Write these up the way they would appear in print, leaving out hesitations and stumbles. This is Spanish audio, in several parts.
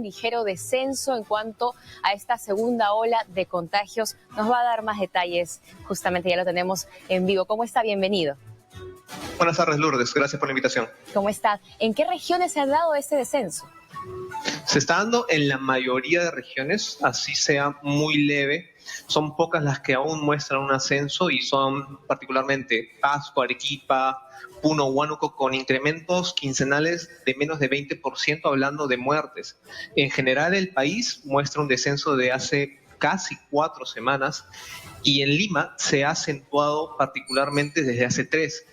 Ligero descenso en cuanto a esta segunda ola de contagios. Nos va a dar más detalles, justamente ya lo tenemos en vivo. ¿Cómo está? Bienvenido. Buenas tardes, Lourdes. Gracias por la invitación. ¿Cómo está? ¿En qué regiones se ha dado este descenso? Se está dando en la mayoría de regiones, así sea muy leve. Son pocas las que aún muestran un ascenso y son particularmente Pasco, Arequipa, Puno, Huánuco, con incrementos quincenales de menos de 20%, hablando de muertes. En general, el país muestra un descenso de hace casi 4 semanas y en Lima se ha acentuado particularmente desde hace 3.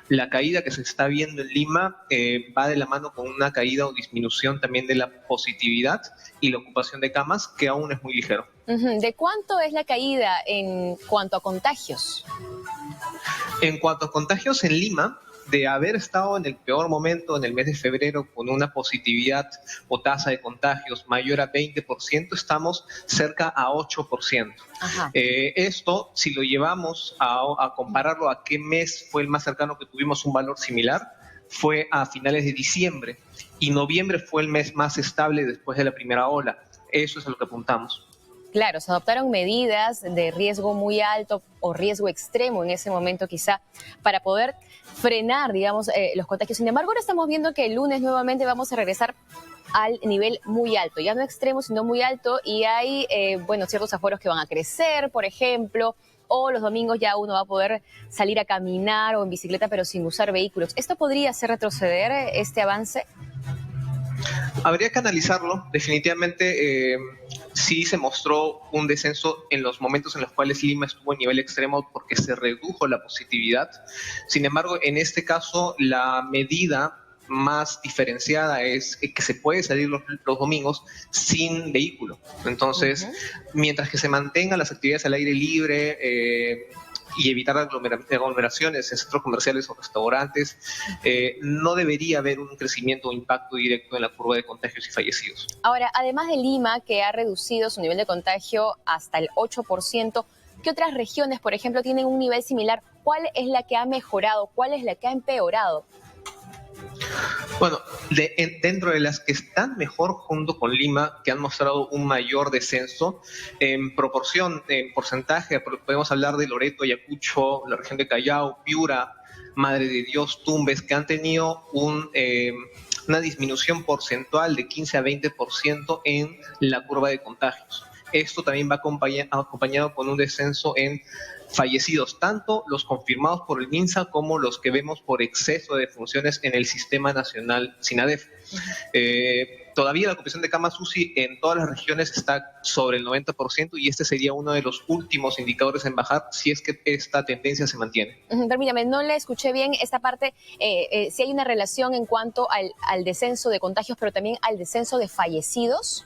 La caída que se está viendo en Lima va de la mano con una caída o disminución también de la positividad y la ocupación de camas, que aún es muy ligero. ¿De cuánto es la caída en cuanto a contagios? En cuanto a contagios en Lima, de haber estado en el peor momento en el mes de febrero con una positividad o tasa de contagios mayor a 20%, estamos cerca a 8%. Esto, si lo llevamos a compararlo a qué mes fue el más cercano que tuvimos un valor similar, fue a finales de diciembre, y noviembre fue el mes más estable después de la primera ola. Eso es a lo que apuntamos. Claro, se adoptaron medidas de riesgo muy alto o riesgo extremo en ese momento quizá para poder frenar, digamos, los contagios. Sin embargo, ahora estamos viendo que el lunes nuevamente vamos a regresar al nivel muy alto, ya no extremo, sino muy alto, y hay, ciertos aforos que van a crecer, por ejemplo, o los domingos ya uno va a poder salir a caminar o en bicicleta, pero sin usar vehículos. ¿Esto podría hacer retroceder este avance? Habría que analizarlo. Definitivamente sí se mostró un descenso en los momentos en los cuales Lima estuvo en nivel extremo porque se redujo la positividad. Sin embargo, en este caso, la medida más diferenciada es que se puede salir los domingos sin vehículo. Entonces, mientras que se mantengan las actividades al aire libre, y evitar aglomeraciones en centros comerciales o restaurantes, no debería haber un crecimiento o impacto directo en la curva de contagios y fallecidos. Ahora, además de Lima, que ha reducido su nivel de contagio hasta el 8%, ¿qué otras regiones, por ejemplo, tienen un nivel similar? ¿Cuál es la que ha mejorado? ¿Cuál es la que ha empeorado? Bueno, dentro de las que están mejor junto con Lima, que han mostrado un mayor descenso, en proporción, en porcentaje, podemos hablar de Loreto, Ayacucho, la región de Callao, Piura, Madre de Dios, Tumbes, que han tenido una disminución porcentual de 15 a 20% en la curva de contagios. Esto también va acompañado con un descenso en fallecidos, tanto los confirmados por el MINSA como los que vemos por exceso de funciones en el Sistema Nacional SINADEF. Todavía la ocupación de camas UCI en todas las regiones está sobre el 90%, y este sería uno de los últimos indicadores en bajar si es que esta tendencia se mantiene. Permítame, no le escuché bien esta parte, si hay una relación en cuanto al descenso de contagios, pero también al descenso de fallecidos.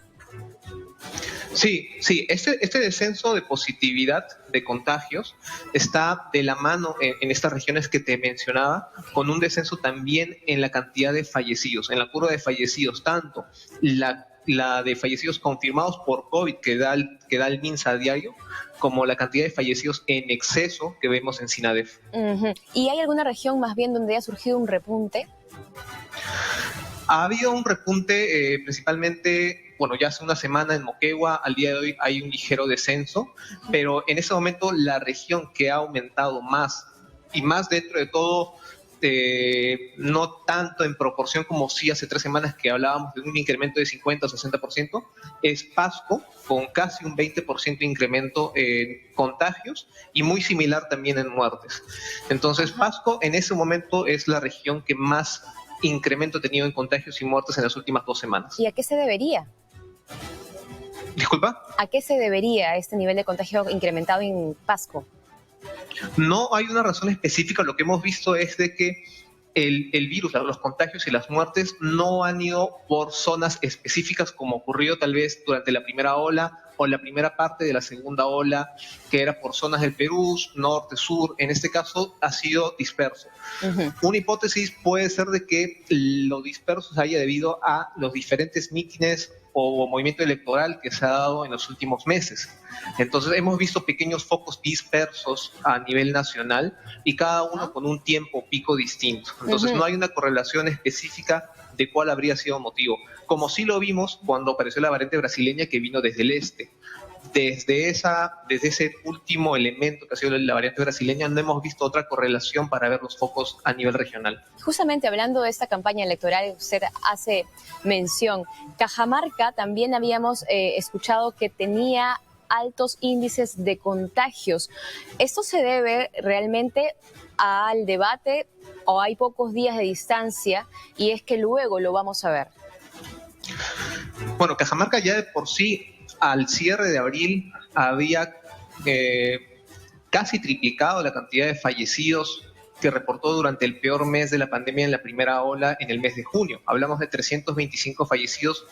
Sí, este descenso de positividad de contagios está de la mano en estas regiones que te mencionaba, con un descenso también en la cantidad de fallecidos, en la curva de fallecidos, tanto la de fallecidos confirmados por COVID que da el MINSA a diario, como la cantidad de fallecidos en exceso que vemos en SINADEF. ¿Y hay alguna región más bien donde haya surgido un repunte? Ha habido un repunte principalmente, ya hace una semana en Moquegua. Al día de hoy hay un ligero descenso, pero en ese momento la región que ha aumentado más, y más dentro de todo, no tanto en proporción como sí hace 3 semanas que hablábamos de un incremento de 50 o 60%, es Pasco, con casi un 20% de incremento en contagios y muy similar también en muertes. Entonces, Pasco en ese momento es la región que más incremento tenido en contagios y muertes en las últimas 2 semanas. ¿Y a qué se debería? ¿Disculpa? ¿A qué se debería este nivel de contagio incrementado en Pasco? No hay una razón específica. Lo que hemos visto es de que el virus, los contagios y las muertes no han ido por zonas específicas, como ocurrió tal vez durante la primera ola o la primera parte de la segunda ola, que era por zonas del Perú, norte, sur. En este caso ha sido disperso. Una hipótesis puede ser de que lo disperso se haya debido a los diferentes mítines o movimiento electoral que se ha dado en los últimos meses. Entonces hemos visto pequeños focos dispersos a nivel nacional, y cada uno con un tiempo pico distinto. Entonces no hay una correlación específica de cuál habría sido el motivo, como sí lo vimos cuando apareció la variante brasileña que vino desde el este. Desde ese último elemento que ha sido la variante brasileña, no hemos visto otra correlación para ver los focos a nivel regional. Justamente hablando de esta campaña electoral, usted hace mención, Cajamarca también habíamos escuchado que tenía altos índices de contagios. ¿Esto se debe realmente al debate o hay pocos días de distancia y es que luego lo vamos a ver? Bueno, Cajamarca ya de por sí, al cierre de abril, había casi triplicado la cantidad de fallecidos que reportó durante el peor mes de la pandemia en la primera ola en el mes de junio. Hablamos de 325 fallecidos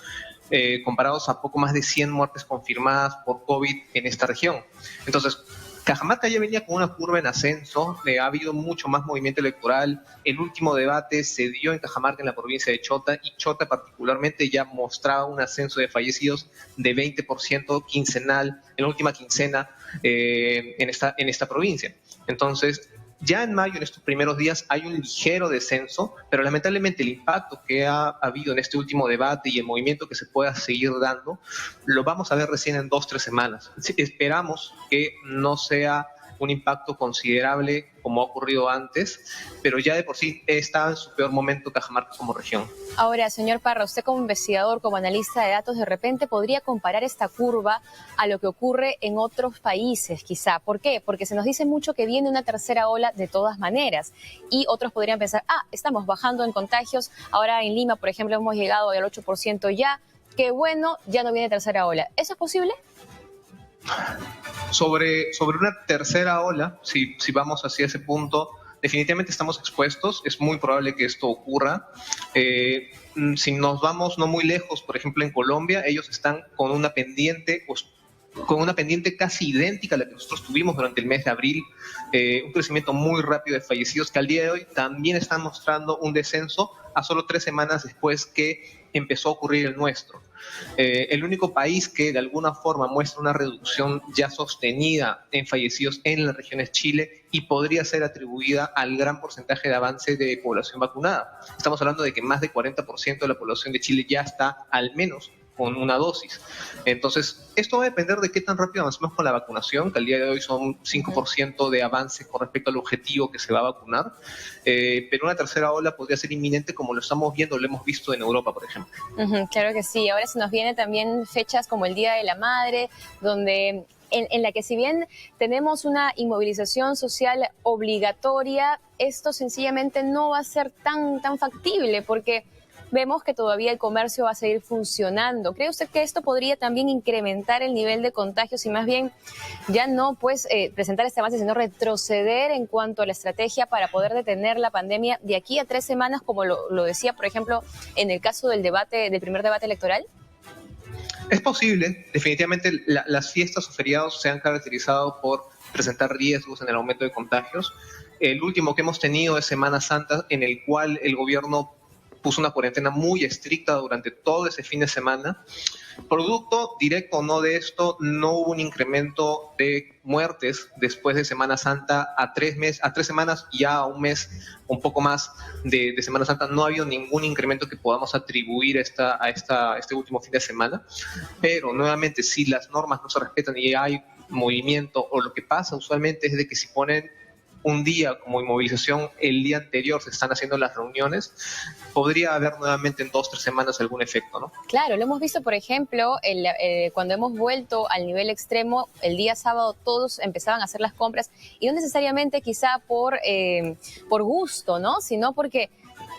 comparados a poco más de 100 muertes confirmadas por COVID en esta región. Entonces, Cajamarca ya venía con una curva en ascenso, ha habido mucho más movimiento electoral. El último debate se dio en Cajamarca, en la provincia de Chota, y Chota particularmente ya mostraba un ascenso de fallecidos de 20% quincenal, en la última quincena en esta provincia. Entonces, ya en mayo, en estos primeros días, hay un ligero descenso, pero lamentablemente el impacto que ha habido en este último debate y el movimiento que se pueda seguir dando, lo vamos a ver recién en 2 o 3 semanas. Esperamos que no sea un impacto considerable como ha ocurrido antes, pero ya de por sí está en su peor momento Cajamarca como región. Ahora, señor Parra, usted como investigador, como analista de datos, de repente podría comparar esta curva a lo que ocurre en otros países, quizá. ¿Por qué? Porque se nos dice mucho que viene una tercera ola de todas maneras y otros podrían pensar, estamos bajando en contagios, ahora en Lima, por ejemplo, hemos llegado al 8% ya, qué bueno, ya no viene tercera ola. ¿Eso es posible? Sobre una tercera ola, si vamos hacia ese punto, definitivamente estamos expuestos, es muy probable que esto ocurra. Si nos vamos no muy lejos, por ejemplo en Colombia, ellos están con una pendiente casi idéntica a la que nosotros tuvimos durante el mes de abril, un crecimiento muy rápido de fallecidos que al día de hoy también están mostrando un descenso a solo 3 semanas después que empezó a ocurrir el nuestro. El único país que de alguna forma muestra una reducción ya sostenida en fallecidos en la región es Chile y podría ser atribuida al gran porcentaje de avance de población vacunada. Estamos hablando de que más de 40% de la población de Chile ya está al menos con una dosis. Entonces, esto va a depender de qué tan rápido avancemos con la vacunación, que al día de hoy son 5% de avance con respecto al objetivo que se va a vacunar, pero una tercera ola podría ser inminente como lo estamos viendo, lo hemos visto en Europa, por ejemplo. Claro que sí. Ahora se nos vienen también fechas como el Día de la Madre, donde en la que si bien tenemos una inmovilización social obligatoria, esto sencillamente no va a ser tan factible porque vemos que todavía el comercio va a seguir funcionando. ¿Cree usted que esto podría también incrementar el nivel de contagios y más bien ya no presentar este avance, sino retroceder en cuanto a la estrategia para poder detener la pandemia de aquí a 3 semanas, como lo decía, por ejemplo, en el caso del primer debate electoral? Es posible, definitivamente las fiestas o feriados se han caracterizado por presentar riesgos en el aumento de contagios. El último que hemos tenido es Semana Santa, en el cual el gobierno puso una cuarentena muy estricta durante todo ese fin de semana. Producto directo o no de esto, no hubo un incremento de muertes después de Semana Santa a 3 semanas, ya a un mes, un poco más de Semana Santa. No ha habido ningún incremento que podamos atribuir a este último fin de semana. Pero nuevamente, si las normas no se respetan y hay movimiento, o lo que pasa usualmente es de que si ponen un día como inmovilización, el día anterior se están haciendo las reuniones, podría haber nuevamente en 2 o 3 semanas algún efecto, ¿no? Claro, lo hemos visto, por ejemplo, cuando hemos vuelto al nivel extremo, el día sábado todos empezaban a hacer las compras y no necesariamente quizá por gusto, ¿no? Sino porque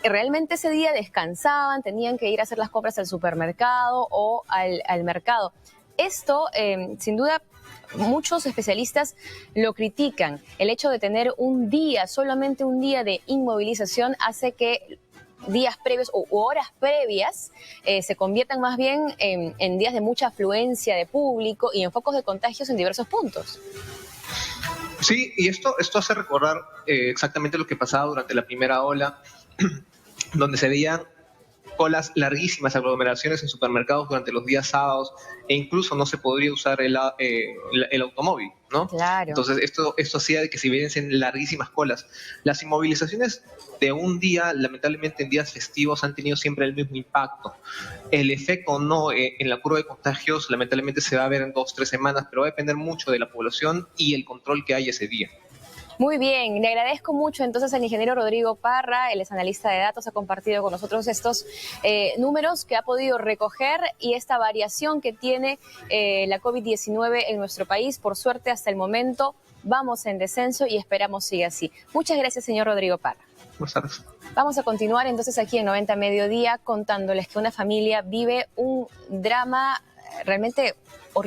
realmente ese día descansaban, tenían que ir a hacer las compras al supermercado o al mercado. Esto, sin duda, muchos especialistas lo critican. El hecho de tener solamente un día de inmovilización hace que días previos u horas previas se conviertan más bien en días de mucha afluencia de público y en focos de contagios en diversos puntos. Sí, y esto hace recordar exactamente lo que pasaba durante la primera ola, donde se veían colas larguísimas, aglomeraciones en supermercados durante los días sábados, e incluso no se podría usar el automóvil, ¿no? Claro. Entonces esto hacía de que se viesen larguísimas colas. Las inmovilizaciones de un día, lamentablemente en días festivos, han tenido siempre el mismo impacto. El efecto no en la curva de contagios lamentablemente se va a ver en 2 o 3 semanas, pero va a depender mucho de la población y el control que hay ese día. Muy bien, le agradezco mucho entonces al ingeniero Rodrigo Parra, él es analista de datos, ha compartido con nosotros estos números que ha podido recoger y esta variación que tiene la COVID-19 en nuestro país. Por suerte, hasta el momento vamos en descenso y esperamos siga así. Muchas gracias, señor Rodrigo Parra. Buenas tardes. Vamos a continuar entonces aquí en 90 Mediodía contándoles que una familia vive un drama realmente horrible.